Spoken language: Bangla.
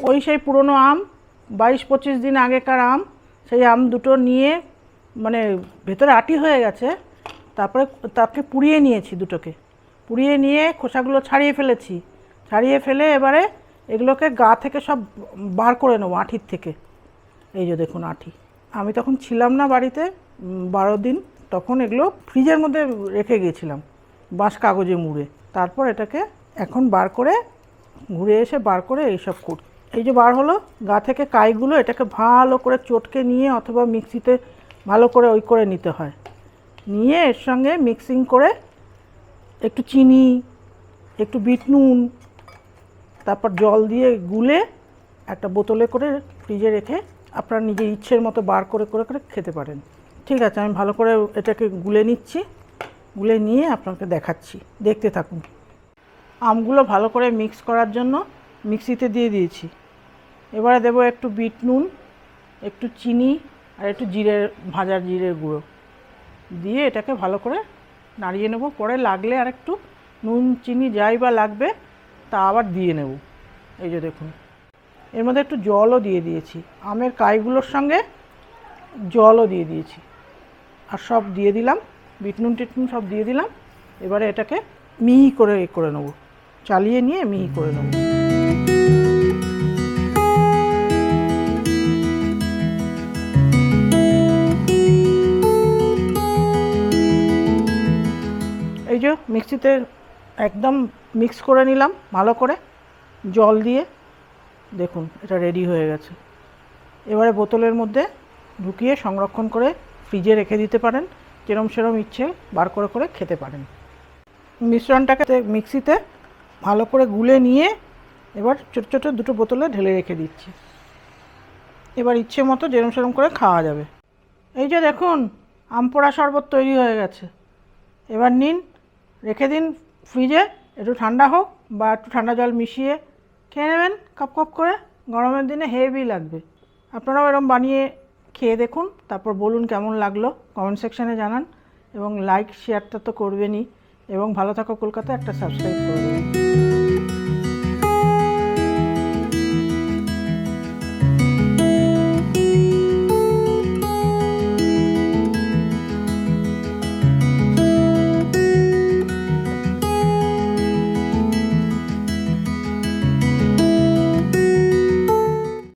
ওই সেই পুরনো আম 22-25 দিন আগেকার আম, সেই আম দুটো নিয়ে মানে ভেতরে আটি হয়ে গেছে, তারপরে তাকে পুড়িয়ে নিয়েছি, দুটোকে পুড়িয়ে নিয়ে খোসাগুলো ছাড়িয়ে ফেলেছি। ছাড়িয়ে ফেলে এবারে এগুলোকে গা থেকে সব বার করে নেবো আঁটির থেকে। এই যে দেখুন আঁটি, আমি তখন ছিলাম না বাড়িতে 12 দিন, তখন এগুলো ফ্রিজের মধ্যে রেখে গিয়েছিলাম বাঁশ কাগজে মুড়ে। তারপর এটাকে এখন বার করে ঘুরে এসে বার করে এইসব করি। এই যে বার হলো গা থেকে কাইগুলো, এটাকে ভালো করে চটকে নিয়ে অথবা মিক্সিতে ভালো করে ওই করে নিতে হয়। নিয়ে এর সঙ্গে মিক্সিং করে একটু চিনি, একটু বিট নুন, তারপর জল দিয়ে গুলে একটা বোতলে করে ফ্রিজে রেখে আপনার নিজের ইচ্ছের মতো বার করে করে করে খেতে পারেন। ঠিক আছে, আমি ভালো করে এটাকে গুলে নিচ্ছি, গুলে নিয়ে আপনাকে দেখাচ্ছি, দেখতে থাকুন। আমগুলো ভালো করে মিক্স করার জন্য মিক্সিতে দিয়ে দিয়েছি। এবারে দেবো একটু বিট নুন, একটু চিনি আর একটু ভাজার জিরের গুঁড়ো দিয়ে এটাকে ভালো করে নাড়িয়ে নেব। পরে লাগলে আর একটু নুন চিনি যাই বা লাগবে তা আবার দিয়ে নেব। এই যে দেখুন, এর মধ্যে একটু জলও দিয়ে দিয়েছি, আমের কাইগুলোর সঙ্গে জলও দিয়ে দিয়েছি, আর সব দিয়ে দিলাম, বিট নুন টিট নুন সব দিয়ে দিলাম। এবারে এটাকে মিহি করে নেব, চালিয়ে নিয়ে মিহি করে নেব। এই যে মিক্সিতে একদম মিক্স করে নিলাম ভালো করে জল দিয়ে, দেখুন এটা রেডি হয়ে গেছে। এবারে বোতলের মধ্যে ঢুকিয়ে সংরক্ষণ করে ফ্রিজে রেখে দিতে পারেন, যেরম সেরম ইচ্ছে বার করে করে খেতে পারেন। মিশ্রণটাকে মিক্সিতে ভালো করে গুলে নিয়ে এবার ছোটো ছোটো দুটো বোতলে ঢেলে রেখে দিচ্ছি। এবার ইচ্ছে মতো যেরম সেরম করে খাওয়া যাবে। এই যে দেখুন আম পোড়া শরবত তৈরি হয়ে গেছে। এবার নিন, রেখে দিন ফ্রিজে, একটু ঠান্ডা হোক বা একটু ঠান্ডা জল মিশিয়ে খেয়ে নেবেন কাপ কাপ করে। গরমের দিনে হেভি লাগবে। আপনারাও এরকম বানিয়ে খেয়ে দেখুন, তারপর বলুন কেমন লাগলো, কমেন্ট সেকশানে জানান, এবং লাইক শেয়ারটা তো করবেনই, এবং ভালো থাকো কলকাতা একটা সাবস্ক্রাইব করে দেবেন।